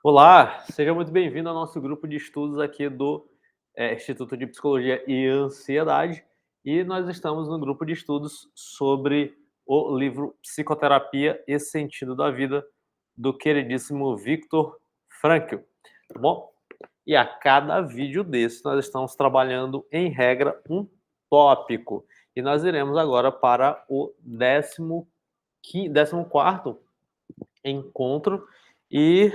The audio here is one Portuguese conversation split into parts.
Olá, seja muito bem-vindo ao nosso grupo de estudos aqui do Instituto de Psicologia e Ansiedade. E nós estamos no grupo de estudos sobre o livro Psicoterapia e Sentido da Vida, do queridíssimo Viktor Frankl, tá bom? E a cada vídeo desse nós estamos trabalhando, em regra, um tópico. E nós iremos agora para o 14º encontro e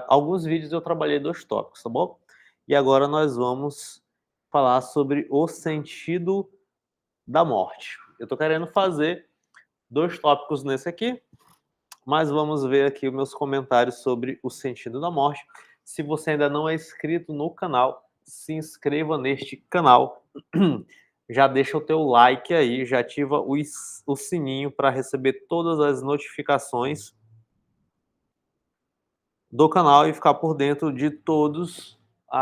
alguns vídeos eu trabalhei 2 tópicos, tá bom? E agora nós vamos falar sobre o sentido da morte. Eu tô querendo fazer 2 tópicos nesse aqui, mas vamos ver aqui os meus comentários sobre o sentido da morte. Se você ainda não é inscrito no canal, se inscreva neste canal. Já deixa o teu like aí, já ativa o sininho para receber todas as notificações do canal e ficar por dentro de todos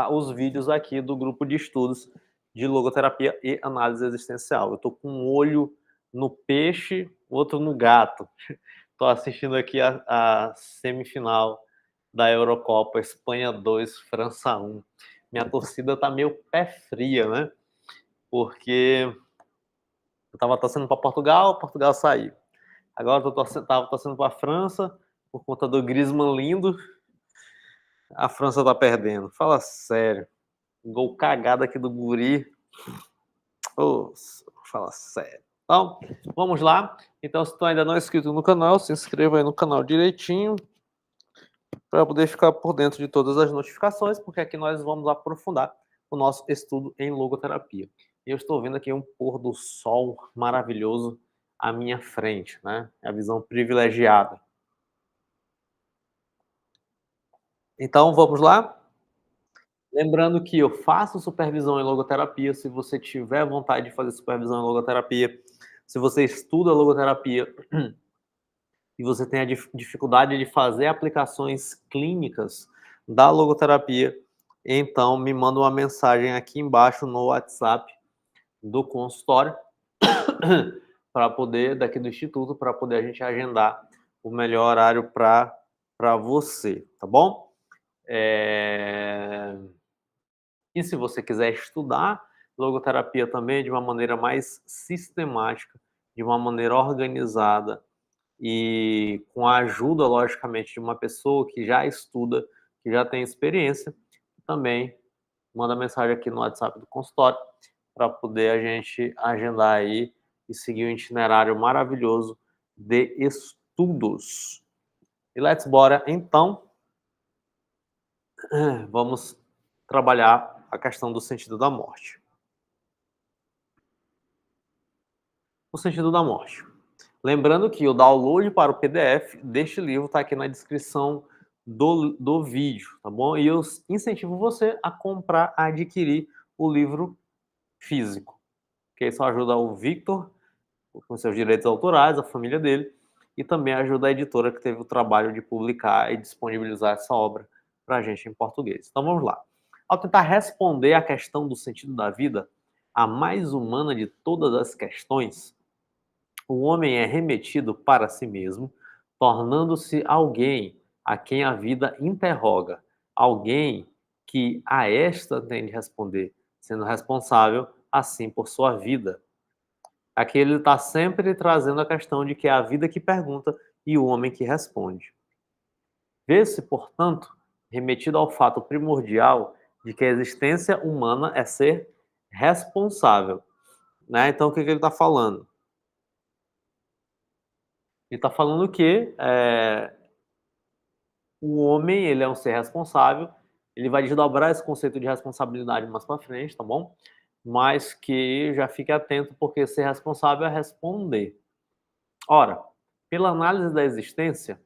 os vídeos aqui do grupo de estudos de logoterapia e análise existencial. Eu tô com um olho no peixe, outro no gato. Tô assistindo aqui a semifinal da Eurocopa, Espanha 2, França 1. Minha torcida tá meio pé fria, né? Porque eu tava torcendo para Portugal, Portugal saiu. Agora eu tava torcendo para França, por conta do Griezmann lindo, a França tá perdendo. Fala sério. Gol cagado aqui do guri. Ô, fala sério. Então, vamos lá. Então, se tu ainda não é inscrito no canal, se inscreva aí no canal direitinho para poder ficar por dentro de todas as notificações, porque aqui nós vamos aprofundar o nosso estudo em logoterapia. E eu estou vendo aqui um pôr do sol maravilhoso à minha frente, né? É a visão privilegiada. Então, vamos lá? Lembrando que eu faço supervisão em logoterapia. Se você tiver vontade de fazer supervisão em logoterapia, se você estuda logoterapia e você tem a dificuldade de fazer aplicações clínicas da logoterapia, então me manda uma mensagem aqui embaixo no WhatsApp do consultório para poder, daqui do instituto, para poder a gente agendar o melhor horário para você, tá bom? E se você quiser estudar logoterapia também de uma maneira mais sistemática, de uma maneira organizada e com a ajuda, logicamente, de uma pessoa que já estuda, que já tem experiência, também manda mensagem aqui no WhatsApp do consultório para poder a gente agendar aí e seguir um itinerário maravilhoso de estudos. E let's bora, então, vamos trabalhar a questão do sentido da morte. O sentido da morte. Lembrando que o download para o PDF deste livro está aqui na descrição do vídeo, tá bom? E eu incentivo você a comprar, a adquirir o livro físico, que isso ajuda o Victor com seus direitos autorais, a família dele, e também ajuda a editora que teve o trabalho de publicar e disponibilizar essa obra para a gente em português. Então vamos lá. Ao tentar responder à questão do sentido da vida, a mais humana de todas as questões, o homem é remetido para si mesmo, tornando-se alguém a quem a vida interroga, alguém que a esta tem de responder, sendo responsável, assim, por sua vida. Aqui ele está sempre trazendo a questão de que é a vida que pergunta e o homem que responde. Vê-se, portanto, remetido ao fato primordial de que a existência humana é ser responsável. Né? Então, o que ele está falando? Ele está falando que o homem, ele é um ser responsável, ele vai desdobrar esse conceito de responsabilidade mais para frente, tá bom? Mas que já fique atento, porque ser responsável é responder. Ora, pela análise da existência,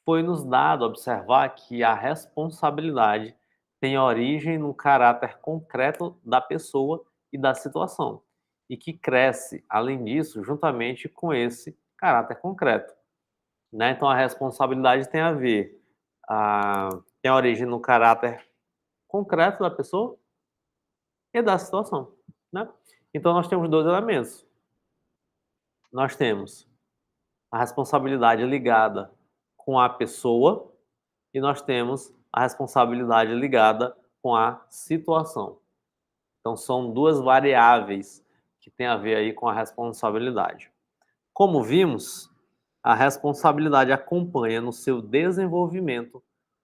foi-nos dado observar que a responsabilidade tem origem no caráter concreto da pessoa e da situação, e que cresce, além disso, juntamente com esse caráter concreto. Né? Então, a responsabilidade tem a ver, tem origem no caráter concreto da pessoa e da situação. Né? Então, nós temos 2 elementos. Nós temos a responsabilidade ligada com a pessoa e nós temos a responsabilidade ligada com a situação. Então, são duas variáveis que têm a ver aí com a responsabilidade. Como vimos, a responsabilidade acompanha no seu desenvolvimento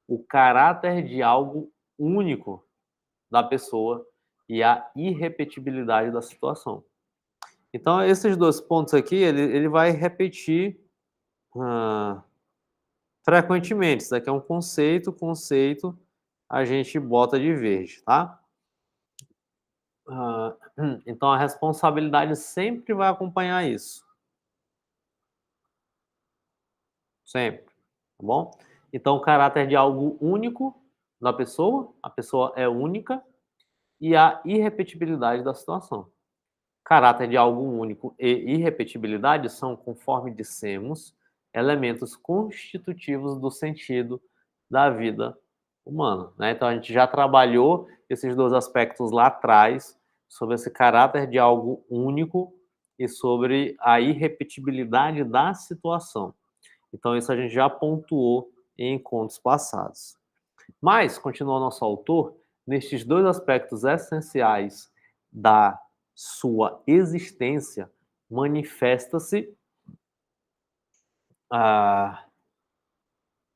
o caráter de algo único da pessoa e a irrepetibilidade da situação. Então, esses dois pontos aqui, ele vai repetir frequentemente. Isso daqui é um conceito, a gente bota de verde, tá? Então, a responsabilidade sempre vai acompanhar isso. Sempre, tá bom? Então, o caráter de algo único da pessoa, a pessoa é única, e a irrepetibilidade da situação. Caráter de algo único e irrepetibilidade são, conforme dissemos, elementos constitutivos do sentido da vida humana, né? Então, a gente já trabalhou esses dois aspectos lá atrás, sobre esse caráter de algo único e sobre a irrepetibilidade da situação. Então, isso a gente já pontuou em encontros passados. Mas, continua nosso autor, nestes dois aspectos essenciais da sua existência, manifesta-se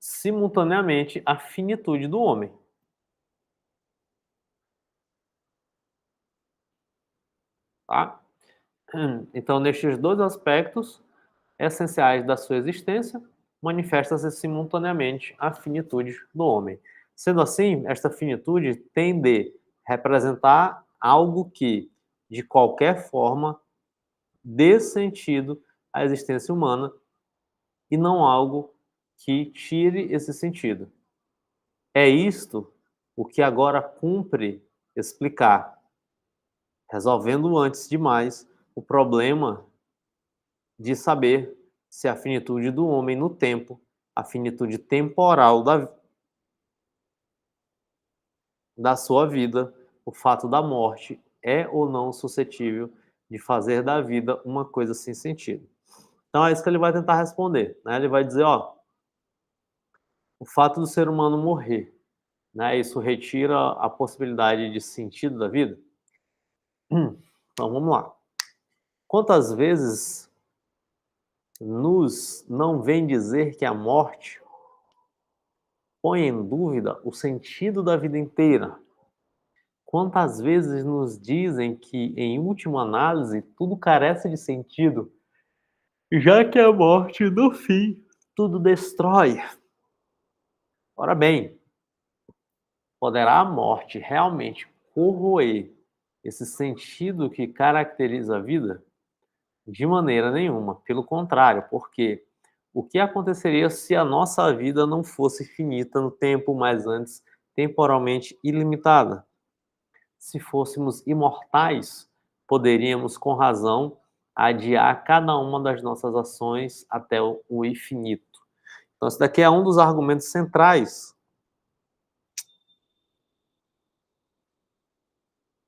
simultaneamente a finitude do homem. Tá? Então, nestes dois aspectos essenciais da sua existência, manifesta-se simultaneamente a finitude do homem. Sendo assim, esta finitude tem de representar algo que, de qualquer forma, dê sentido à existência humana e não algo que tire esse sentido. É isto o que agora cumpre explicar, resolvendo antes de mais o problema de saber se a finitude do homem no tempo, a finitude temporal da sua vida, o fato da morte, é ou não suscetível de fazer da vida uma coisa sem sentido. Então é isso que ele vai tentar responder, né? Ele vai dizer, ó, o fato do ser humano morrer, né? Isso retira a possibilidade de sentido da vida? Então vamos lá. Quantas vezes nos não vem dizer que a morte põe em dúvida o sentido da vida inteira? Quantas vezes nos dizem que, em última análise, tudo carece de sentido, já que a morte, no fim, tudo destrói? Ora bem, poderá a morte realmente corroer esse sentido que caracteriza a vida? De maneira nenhuma, pelo contrário, porque o que aconteceria se a nossa vida não fosse finita no tempo, mas antes temporalmente ilimitada? Se fôssemos imortais, poderíamos, com razão, adiar cada uma das nossas ações até o infinito. Então, esse daqui é um dos argumentos centrais.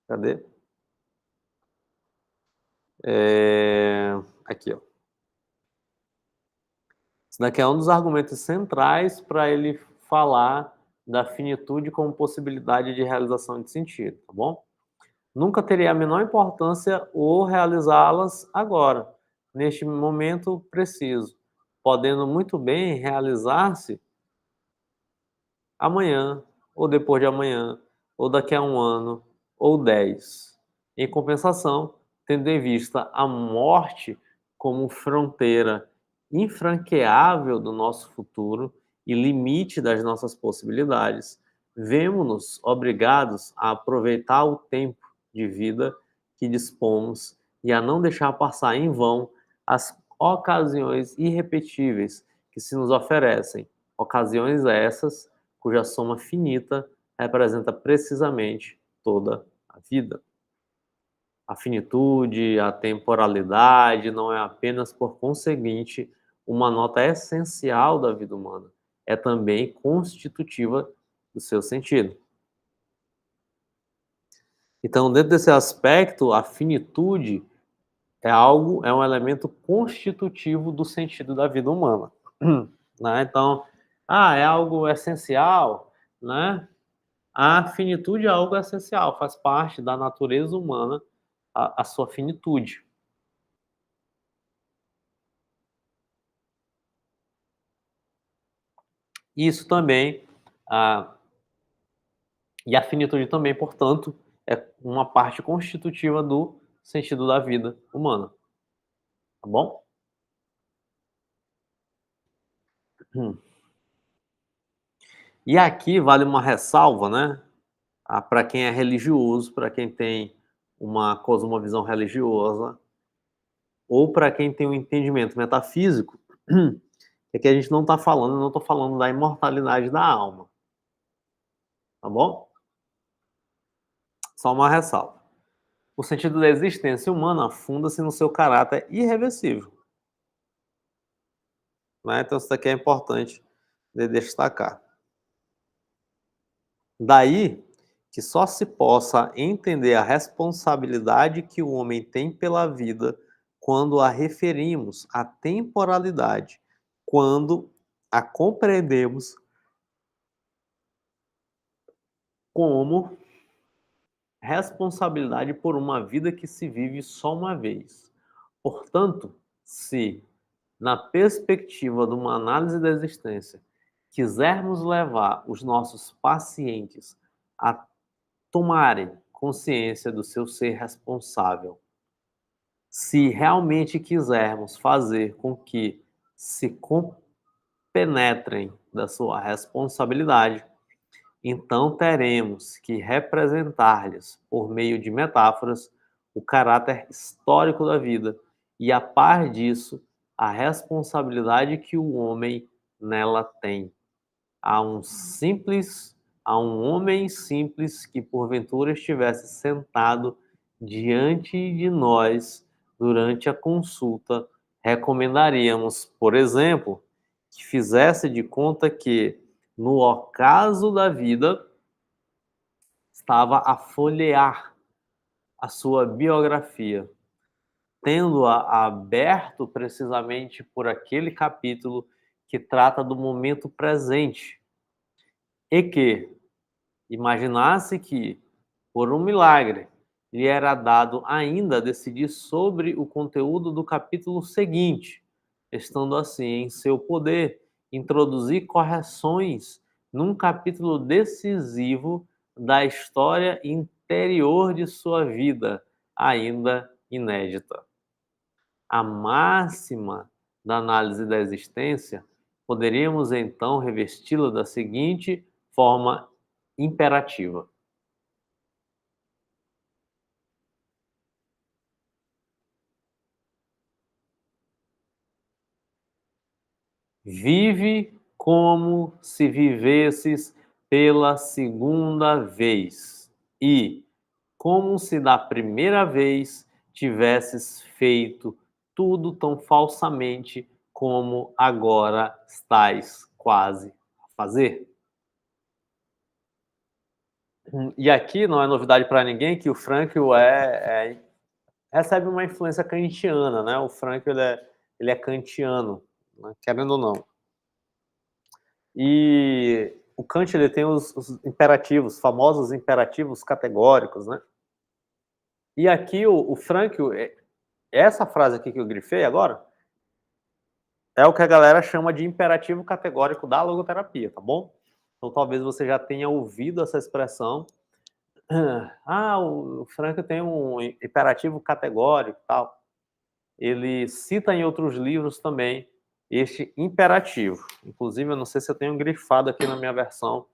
Cadê? Aqui, ó. Esse daqui é um dos argumentos centrais para ele falar da finitude como possibilidade de realização de sentido, tá bom? Nunca teria a menor importância o realizá-las agora, neste momento preciso, podendo muito bem realizar-se amanhã, ou depois de amanhã, ou daqui a um ano, ou 10. Em compensação, tendo em vista a morte como fronteira infranqueável do nosso futuro e limite das nossas possibilidades, vemo-nos obrigados a aproveitar o tempo de vida que dispomos e a não deixar passar em vão as ocasiões irrepetíveis que se nos oferecem, ocasiões essas cuja soma finita representa precisamente toda a vida. A finitude, a temporalidade não é apenas, por conseguinte, uma nota essencial da vida humana, é também constitutiva do seu sentido. Então, dentro desse aspecto, a finitude é um elemento constitutivo do sentido da vida humana. Né? Então, é algo essencial, né? A finitude é algo essencial, faz parte da natureza humana a sua finitude. Isso também, ah, e a finitude também, portanto, é uma parte constitutiva do sentido da vida humana, tá bom? Hum. E aqui vale uma ressalva, né? Para quem é religioso, para quem tem uma cosmovisão religiosa, ou para quem tem um entendimento metafísico, é que a gente não está falando, não estou falando da imortalidade da alma, tá bom? Só uma ressalva. O sentido da existência humana funda-se no seu caráter irreversível, né? Então isso daqui é importante de destacar. Daí que só se possa entender a responsabilidade que o homem tem pela vida quando a referimos à temporalidade, quando a compreendemos como responsabilidade por uma vida que se vive só uma vez. Portanto, se, na perspectiva de uma análise da existência, quisermos levar os nossos pacientes a tomarem consciência do seu ser responsável, se realmente quisermos fazer com que se compenetrem da sua responsabilidade, então teremos que representar-lhes, por meio de metáforas, o caráter histórico da vida e, a par disso, a responsabilidade que o homem nela tem. A um simples, a um homem simples que porventura estivesse sentado diante de nós durante a consulta, recomendaríamos, por exemplo, que fizesse de conta que, no ocaso da vida, estava a folhear a sua biografia, tendo-a aberto precisamente por aquele capítulo que trata do momento presente, e que imaginasse que, por um milagre, lhe era dado ainda decidir sobre o conteúdo do capítulo seguinte, estando assim em seu poder introduzir correções num capítulo decisivo da história interior de sua vida, ainda inédita. A máxima da análise da existência, poderíamos então revesti-la da seguinte forma imperativa: vive como se vivesses pela segunda vez e, como se da primeira vez tivesses feito tudo tão falsamente como agora estás quase a fazer. E aqui não é novidade para ninguém que o Frankl recebe uma influência kantiana, né? O Frankl ele é kantiano, né? Querendo ou não. E o Kant ele tem os imperativos, famosos imperativos categóricos, né? E aqui o Frankl, essa frase aqui que eu grifei agora, é o que a galera chama de imperativo categórico da logoterapia, tá bom? Então talvez você já tenha ouvido essa expressão. Ah, o Frankl tem um imperativo categórico e tal. Ele cita em outros livros também este imperativo. Inclusive, eu não sei se eu tenho grifado aqui na minha versão,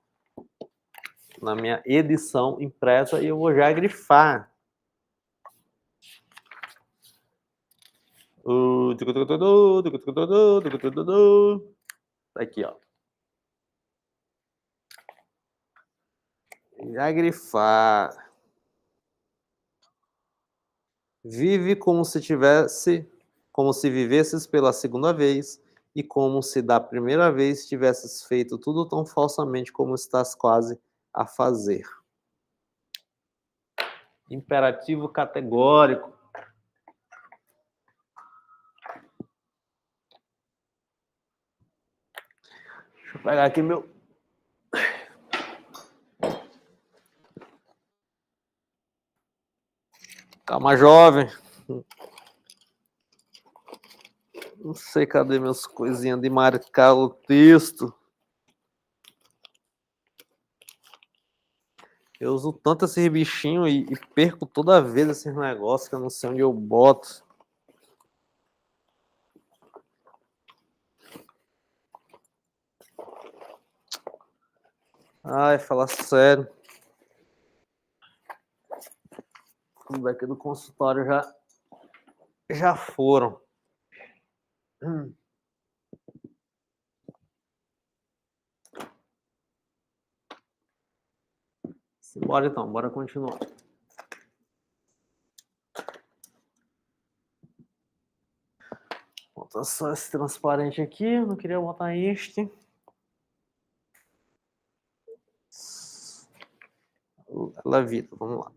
na minha edição impressa, e eu vou já grifar. Aqui, ó. Já grifar. Vive como se tivesse, como se vivesses pela segunda vez e como se da primeira vez tivesses feito tudo tão falsamente como estás quase a fazer. Imperativo categórico. Deixa eu pegar aqui meu. Ficar mais jovem. Não sei cadê meus coisinhas de marcar o texto. Eu uso tanto esses bichinhos e perco toda vez esses negócios que eu não sei onde eu boto. Ai, falar sério. Os daqui do consultório já foram. Bora então, bora continuar. Vou botar só esse transparente aqui, não queria botar este. La vida, vamos lá.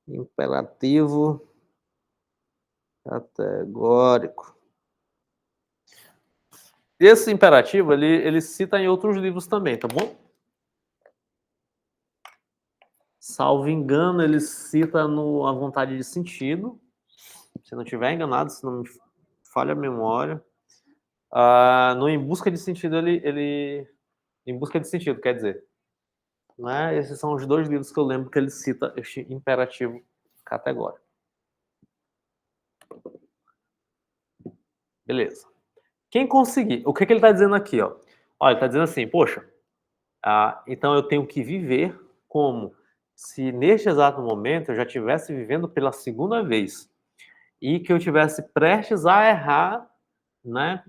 Imperativo categórico. Esse imperativo, ele cita em outros livros também, tá bom? Salvo engano, ele cita no A Vontade de Sentido. Se não estiver enganado, se não me falha a memória. No Em Busca de Sentido, Em Busca de Sentido, quer dizer. Né? Esses são os dois livros que eu lembro que ele cita este imperativo categórico. Beleza. Quem conseguir... O que ele está dizendo aqui? Ó? Olha, ele está dizendo assim, poxa, então eu tenho que viver como se neste exato momento eu já estivesse vivendo pela segunda vez e que eu estivesse prestes a errar, né,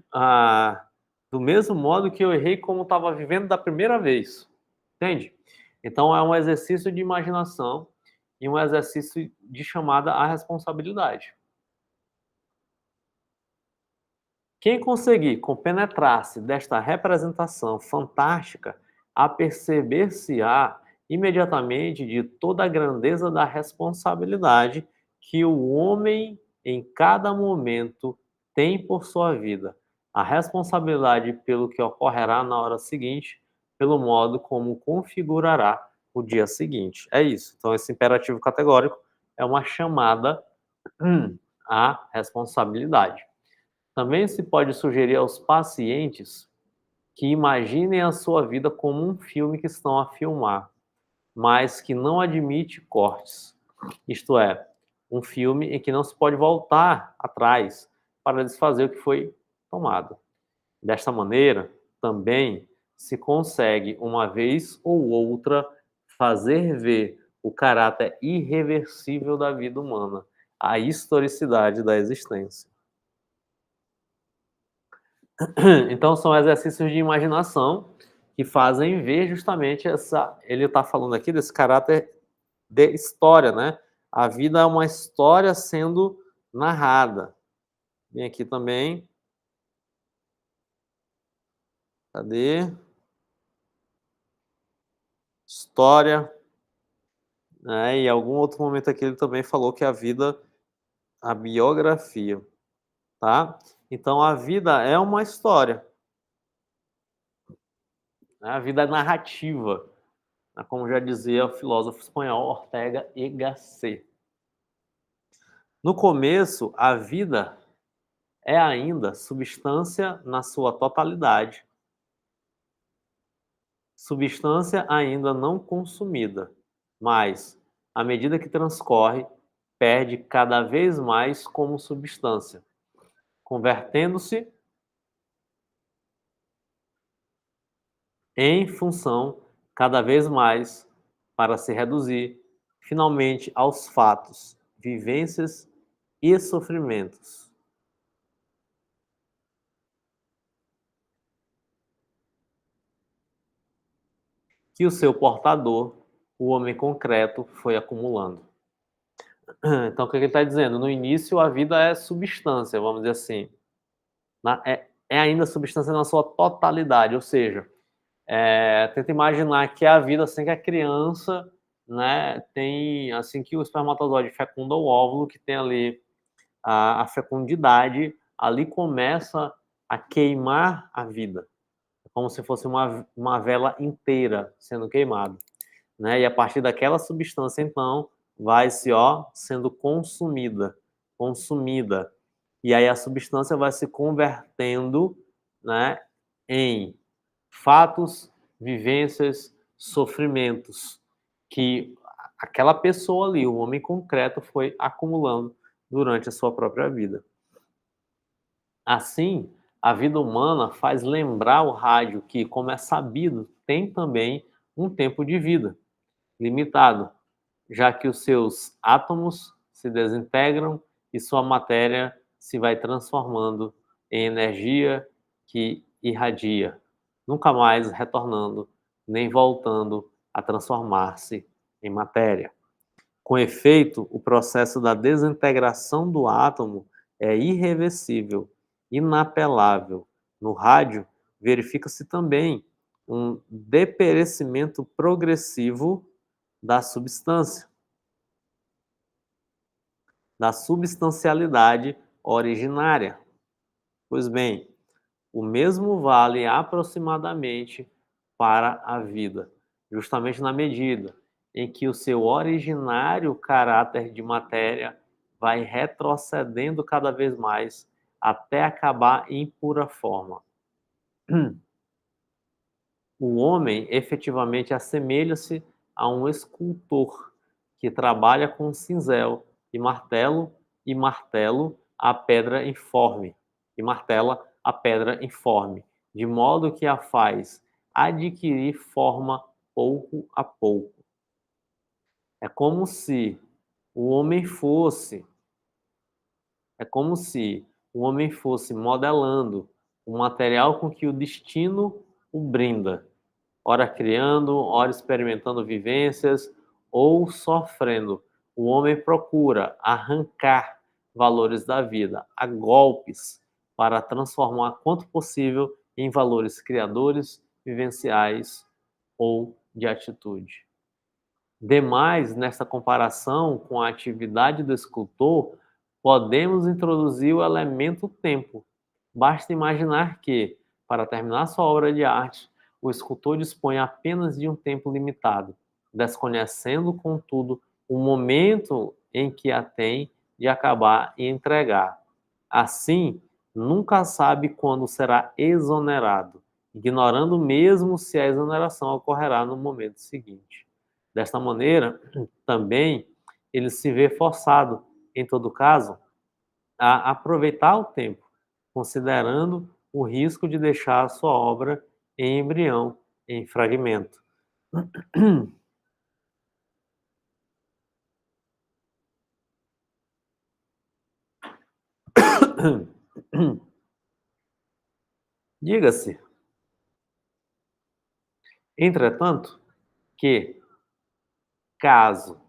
do mesmo modo que eu errei como estava vivendo da primeira vez. Entende? Então é um exercício de imaginação e um exercício de chamada à responsabilidade. Quem conseguir compenetrar-se desta representação fantástica, aperceber-se-á imediatamente de toda a grandeza da responsabilidade que o homem em cada momento tem por sua vida. A responsabilidade pelo que ocorrerá na hora seguinte, pelo modo como configurará o dia seguinte. É isso. Então, esse imperativo categórico é uma chamada à responsabilidade. Também se pode sugerir aos pacientes que imaginem a sua vida como um filme que estão a filmar, mas que não admite cortes. Isto é, um filme em que não se pode voltar atrás para desfazer o que foi tomado. Desta maneira, também se consegue, uma vez ou outra, fazer ver o caráter irreversível da vida humana, a historicidade da existência. Então, são exercícios de imaginação que fazem ver justamente essa... Ele está falando aqui desse caráter de história, né? A vida é uma história sendo narrada. Vem aqui também. Cadê? História. E em algum outro momento aqui ele também falou que a vida, a biografia, tá? Então, a vida é uma história. A vida é narrativa, como já dizia o filósofo espanhol Ortega y Gasset. No começo, a vida é ainda substância na sua totalidade, substância ainda não consumida, mas, à medida que transcorre, perde cada vez mais como substância, convertendo-se em função cada vez mais para se reduzir, finalmente, aos fatos, vivências e sofrimentos. Que o seu portador, o homem concreto, foi acumulando. Então, o que ele está dizendo? No início, a vida é substância, vamos dizer assim. É ainda substância na sua totalidade, ou seja, tenta imaginar que é a vida assim que a criança, né, tem, assim que o espermatozoide fecunda o óvulo, que tem ali a fecundidade ali começa a queimar a vida. É como se fosse uma vela inteira sendo queimada, né? E a partir daquela substância, então, vai se, sendo consumida. E aí a substância vai se convertendo, né, em fatos, vivências, sofrimentos que aquela pessoa ali, o homem concreto, foi acumulando durante a sua própria vida. Assim, a vida humana faz lembrar o rádio que, como é sabido, tem também um tempo de vida limitado, já que os seus átomos se desintegram e sua matéria se vai transformando em energia que irradia, nunca mais retornando nem voltando a transformar-se em matéria. Com efeito, o processo da desintegração do átomo é irreversível, inapelável. No rádio, verifica-se também um deperecimento progressivo da substância, da substancialidade originária. Pois bem, o mesmo vale aproximadamente para a vida, justamente na medida em que o seu originário caráter de matéria vai retrocedendo cada vez mais até acabar em pura forma. O homem efetivamente assemelha-se a um escultor que trabalha com cinzel e martelo a pedra informe, e martela a pedra informe, de modo que a faz adquirir forma pouco a pouco. É como se o homem fosse, é como se o homem fosse modelando o material com que o destino o brinda, ora criando, ora experimentando vivências ou sofrendo. O homem procura arrancar valores da vida a golpes para transformar quanto possível em valores criadores, vivenciais ou de atitude. Demais, nessa comparação com a atividade do escultor, podemos introduzir o elemento tempo. Basta imaginar que, para terminar sua obra de arte, o escultor dispõe apenas de um tempo limitado, desconhecendo, contudo, o momento em que a tem de acabar e entregar. Assim, nunca sabe quando será exonerado, ignorando mesmo se a exoneração ocorrerá no momento seguinte. Desta maneira, também ele se vê forçado, em todo caso, a aproveitar o tempo, considerando o risco de deixar a sua obra em embrião, em fragmento. Diga-se, entretanto, que, caso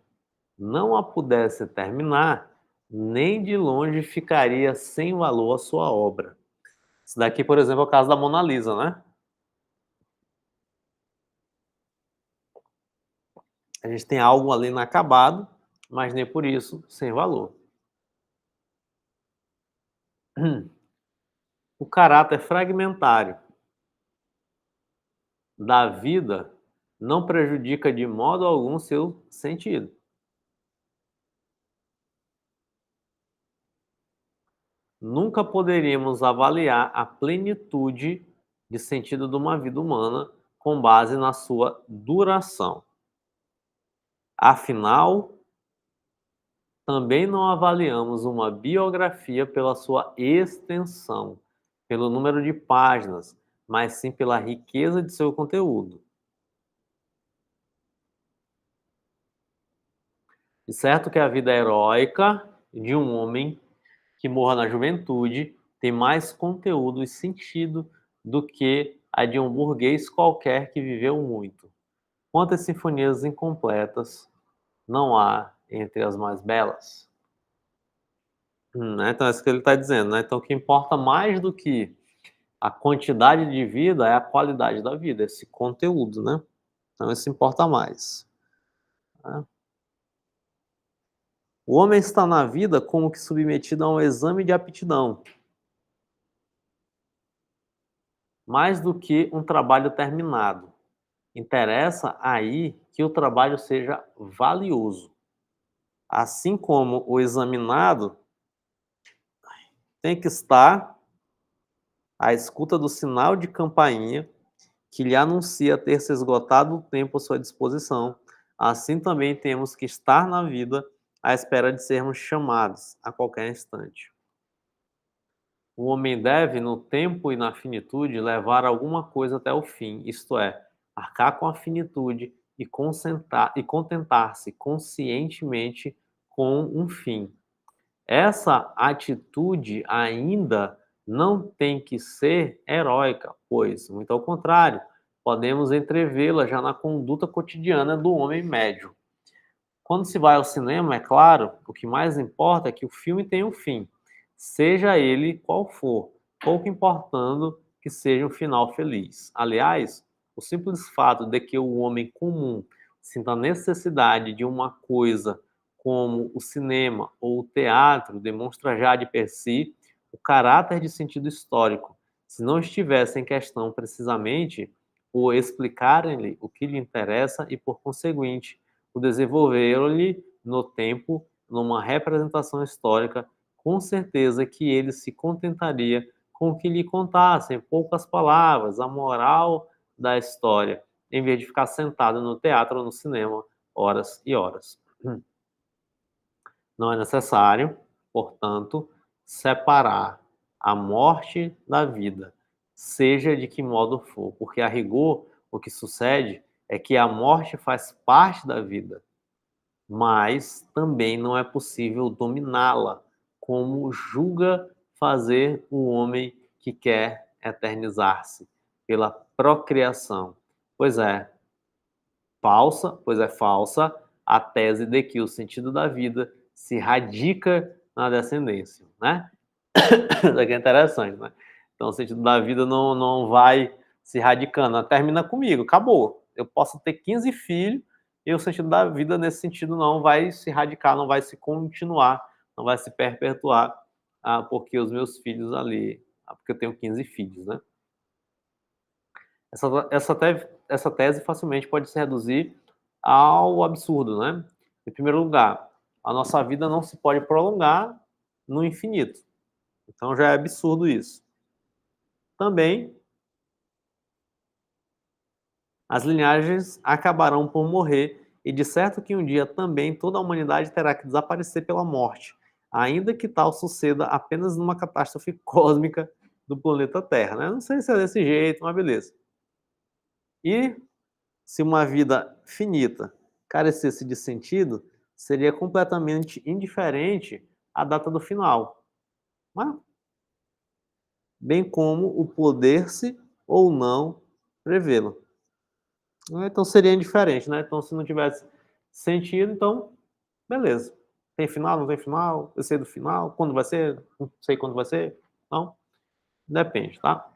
não a pudesse terminar, nem de longe ficaria sem valor a sua obra. Isso daqui, por exemplo, é o caso da Mona Lisa, né? A gente tem algo ali inacabado, mas nem por isso sem valor. O caráter fragmentário da vida não prejudica de modo algum seu sentido. Nunca poderíamos avaliar a plenitude de sentido de uma vida humana com base na sua duração. Afinal, também não avaliamos uma biografia pela sua extensão, pelo número de páginas, mas sim pela riqueza de seu conteúdo. De certo que a vida heróica de um homem que morra na juventude tem mais conteúdo e sentido do que a de um burguês qualquer que viveu muito. Quantas sinfonias incompletas não há entre as mais belas? Né? Então, é isso que ele está dizendo. Né? Então, o que importa mais do que a quantidade de vida é a qualidade da vida, esse conteúdo, né? Então, isso importa mais. Né? O homem está na vida como que submetido a um exame de aptidão. mais do que um trabalho terminado. Interessa aí que o trabalho seja valioso, assim como o examinado tem que estar à escuta do sinal de campainha que lhe anuncia ter se esgotado o tempo à sua disposição. Assim também temos que estar na vida à espera de sermos chamados a qualquer instante. O homem deve, no tempo e na finitude, levar alguma coisa até o fim, isto é, arcar com a finitude e contentar-se conscientemente com um fim. Essa atitude ainda não tem que ser heróica, pois, muito ao contrário, podemos entrevê-la já na conduta cotidiana do homem médio. Quando se vai ao cinema, é claro, o que mais importa é que o filme tenha um fim, seja ele qual for, pouco importando que seja um final feliz. Aliás, o simples fato de que o homem comum sinta a necessidade de uma coisa como o cinema ou o teatro demonstra já de per si o caráter de sentido histórico. Se não estivesse em questão precisamente por explicarem-lhe o que lhe interessa e, por conseguinte, o desenvolveram-lhe no tempo, numa representação histórica, com certeza que ele se contentaria com o que lhe contassem, poucas palavras, a moral da história, em vez de ficar sentado no teatro ou no cinema horas e horas. Não é necessário, portanto, separar a morte da vida, seja de que modo for, porque a rigor o que sucede é que a morte faz parte da vida, mas também não é possível dominá-la, como julga fazer o homem que quer eternizar-se pela procriação. Pois é, falsa a tese de que o sentido da vida se radica na descendência, né? Isso aqui é interessante, né? Então, o sentido da vida não vai se radicando, termina comigo, acabou. Eu posso ter 15 filhos e o sentido da vida nesse sentido não vai se radicar, não vai se continuar, não vai se perpetuar, porque os meus filhos ali, porque eu tenho 15 filhos, né? Essa tese facilmente pode se reduzir ao absurdo, né? Em primeiro lugar, a nossa vida não se pode prolongar no infinito. Então já é absurdo isso. Também, as linhagens acabarão por morrer, e de certo que um dia também toda a humanidade terá que desaparecer pela morte, ainda que tal suceda apenas numa catástrofe cósmica do planeta Terra, né? Não sei se é desse jeito, mas beleza. E se uma vida finita carecesse de sentido, seria completamente indiferente à data do final, mas, bem como o poder-se ou não prevê-lo. Então seria indiferente, né? Então, se não tivesse sentido, então, beleza. Tem final, não tem final? Eu sei do final? Quando vai ser? Não sei quando vai ser? Não, depende, tá?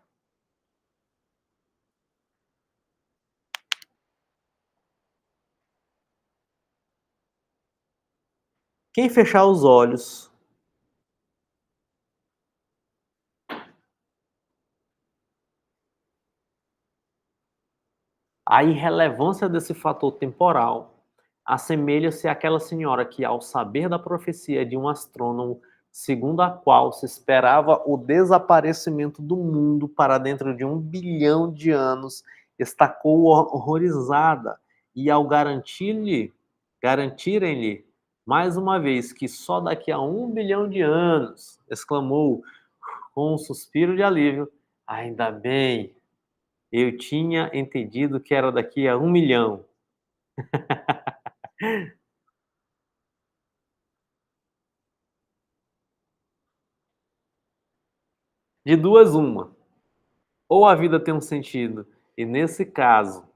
Quem fechar os olhos, a irrelevância desse fator temporal assemelha-se àquela senhora que, ao saber da profecia de um astrônomo, segundo a qual se esperava o desaparecimento do mundo para dentro de 1 bilhão de anos, estacou horrorizada e, ao garantirem-lhe mais uma vez que só daqui a 1 bilhão de anos, exclamou com um suspiro de alívio: ainda bem, eu tinha entendido que era daqui a 1 milhão. De duas, uma. Ou a vida tem um sentido, e nesse caso,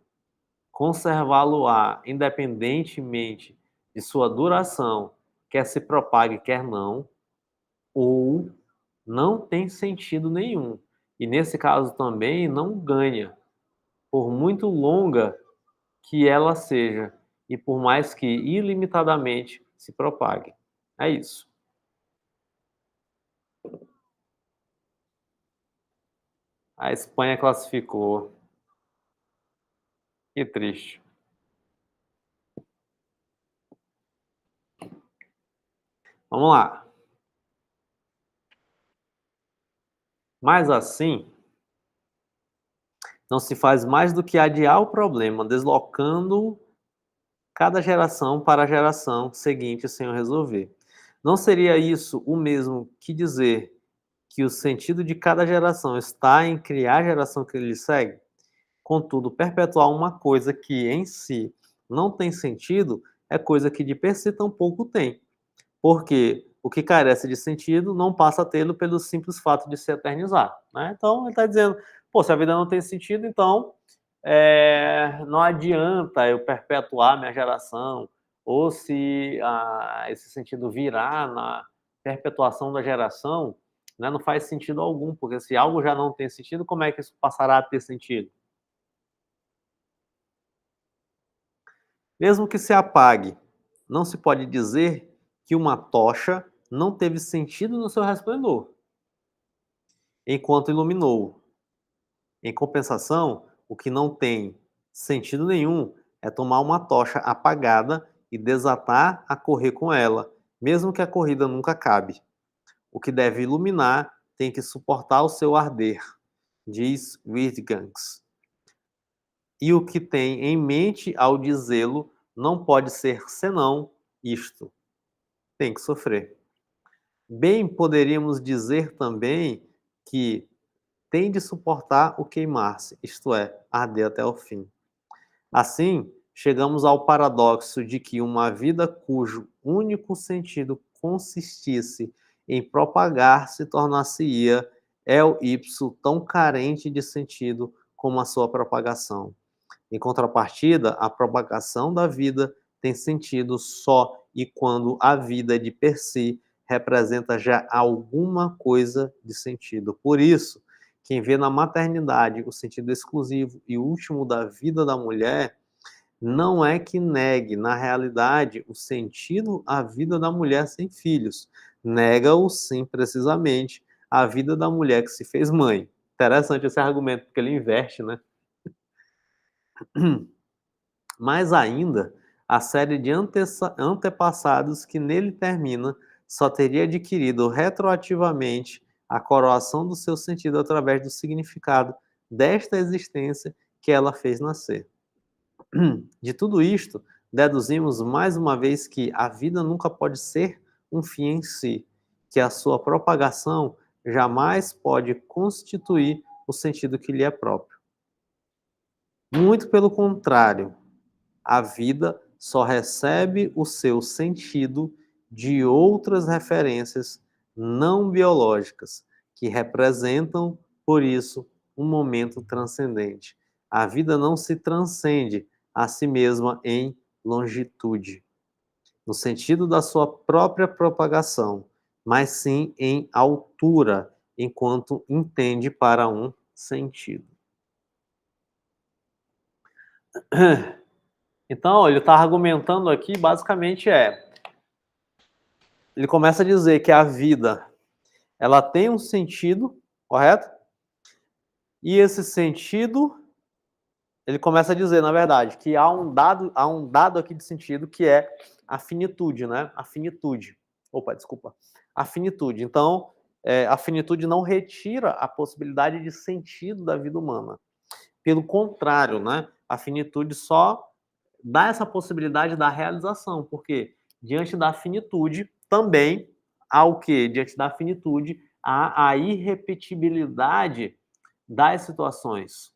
conservá-lo-á independentemente de sua duração, quer se propague, quer não, ou não tem sentido nenhum. E nesse caso também não ganha, por muito longa que ela seja, e por mais que ilimitadamente se propague. É isso. A Espanha classificou. Que triste. Vamos lá. Mas assim, não se faz mais do que adiar o problema, deslocando cada geração para a geração seguinte sem o resolver. Não seria isso o mesmo que dizer que o sentido de cada geração está em criar a geração que lhe segue? Contudo, perpetuar uma coisa que em si não tem sentido é coisa que de per si tampouco tem, porque o que carece de sentido não passa a tê-lo pelo simples fato de se eternizar, né? Então, ele está dizendo, pô, se a vida não tem sentido, então não adianta eu perpetuar minha geração, ou se esse sentido virar na perpetuação da geração, né, não faz sentido algum, porque se algo já não tem sentido, como é que isso passará a ter sentido? Mesmo que se apague, não se pode dizer que uma tocha não teve sentido no seu resplendor, enquanto iluminou. Em compensação, o que não tem sentido nenhum é tomar uma tocha apagada e desatar a correr com ela, mesmo que a corrida nunca acabe. O que deve iluminar tem que suportar o seu arder, diz Wittgenstein. E o que tem em mente ao dizê-lo não pode ser senão isto: tem que sofrer. Bem, poderíamos dizer também que tem de suportar o queimar-se, isto é, arder até o fim. Assim, chegamos ao paradoxo de que uma vida cujo único sentido consistisse em propagar-se tornar-se-ia el ipso tão carente de sentido como a sua propagação. Em contrapartida, a propagação da vida tem sentido só e quando a vida de per si representa já alguma coisa de sentido. Por isso, quem vê na maternidade o sentido exclusivo e último da vida da mulher, não é que negue, na realidade, o sentido à vida da mulher sem filhos. Nega-o, sim, precisamente, à vida da mulher que se fez mãe. Interessante esse argumento, porque ele inverte, né? Mais ainda, a série de antepassados que nele termina só teria adquirido retroativamente a coroação do seu sentido através do significado desta existência que ela fez nascer. De tudo isto, deduzimos mais uma vez que a vida nunca pode ser um fim em si, que a sua propagação jamais pode constituir o sentido que lhe é próprio. Muito pelo contrário, a vida só recebe o seu sentido de outras referências não biológicas, que representam, por isso, um momento transcendente. A vida não se transcende a si mesma em longitude, no sentido da sua própria propagação, mas sim em altura, enquanto entende para um sentido. Então, ele está argumentando aqui, basicamente ele começa a dizer que a vida, ela tem um sentido, correto? E esse sentido, ele começa a dizer, na verdade, que há um dado aqui de sentido que é a finitude, né? A finitude. Opa, desculpa. A finitude. Então, a finitude não retira a possibilidade de sentido da vida humana. Pelo contrário, né? A finitude só dá essa possibilidade da realização, porque diante da finitude também há o quê? Diante da finitude há a irrepetibilidade das situações.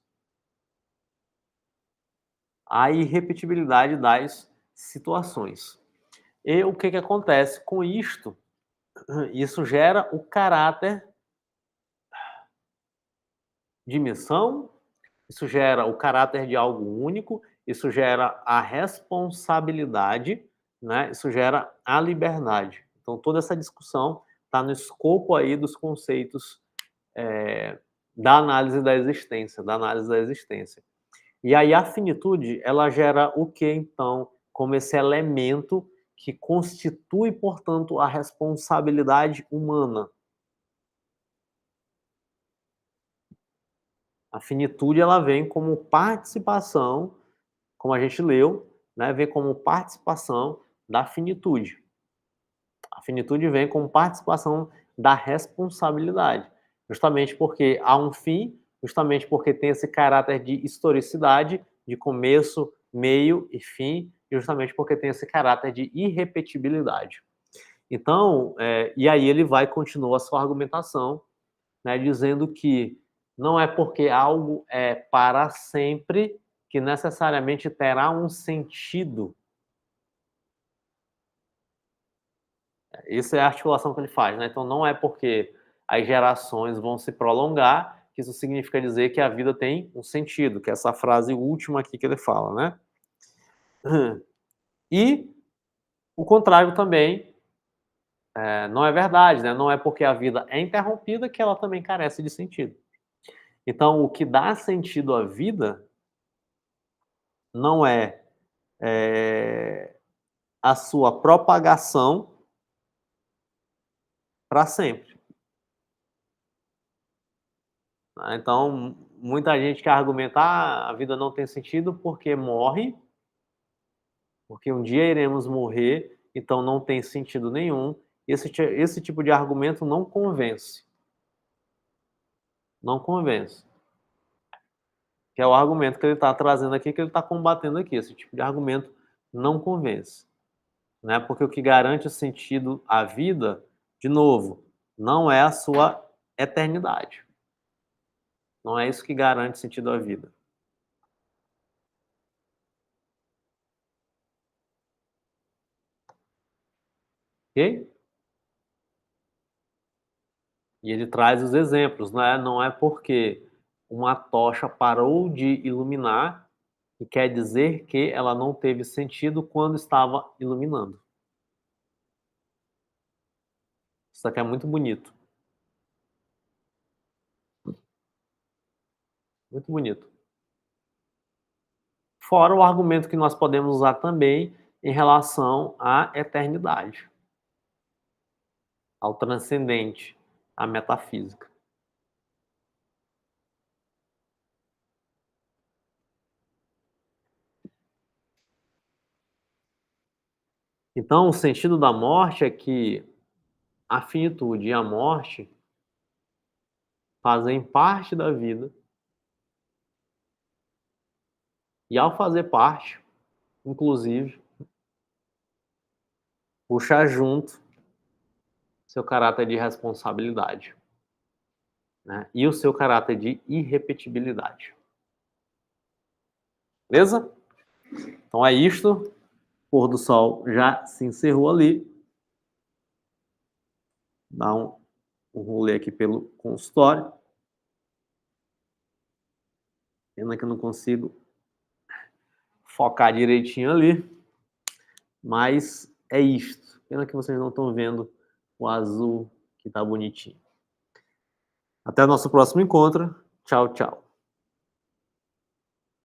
A irrepetibilidade das situações. E o que acontece com isto? Isso gera o caráter de missão, isso gera o caráter de algo único, isso gera a responsabilidade, né? Isso gera a liberdade. Então, toda essa discussão está no escopo aí dos conceitos da análise da existência, E aí a finitude, ela gera o que, então, como esse elemento que constitui, portanto, a responsabilidade humana. A finitude, ela vem como participação, como a gente leu, né, vem como participação da finitude. A finitude vem como participação da responsabilidade, justamente porque há um fim, justamente porque tem esse caráter de historicidade, de começo, meio e fim, e justamente porque tem esse caráter de irrepetibilidade. Então, e aí ele vai continuar a sua argumentação, né, dizendo que não é porque algo é para sempre que necessariamente terá um sentido. Essa é a articulação que ele faz, né? Então não é porque as gerações vão se prolongar que isso significa dizer que a vida tem um sentido, que é essa frase última aqui que ele fala, né? E o contrário também não é verdade, né? Não é porque a vida é interrompida que ela também carece de sentido. Então, o que dá sentido à vida não é a sua propagação para sempre. Né? Então, muita gente quer argumentar a vida não tem sentido porque morre, porque um dia iremos morrer, então não tem sentido nenhum. Esse tipo de argumento não convence. Não convence. Que é o argumento que ele está trazendo aqui, que ele está combatendo aqui. Esse tipo de argumento não convence. Né? Porque o que garante sentido à vida, de novo, não é a sua eternidade. Não é isso que garante sentido à vida. Ok? E ele traz os exemplos, né? Não é porque uma tocha parou de iluminar que quer dizer que ela não teve sentido quando estava iluminando. Isso aqui é muito bonito. Muito bonito. Fora o argumento que nós podemos usar também em relação à eternidade, ao transcendente, à metafísica. Então, o sentido da morte é que a finitude e a morte fazem parte da vida, e ao fazer parte, inclusive, puxa junto seu caráter de responsabilidade, né? E o seu caráter de irrepetibilidade. Beleza? Então é isto. O pôr do sol já se encerrou ali. Dá um rolê aqui pelo consultório. Pena que eu não consigo focar direitinho ali. Mas é isto. Pena que vocês não estão vendo o azul que tá bonitinho. Até o nosso próximo encontro. Tchau, tchau.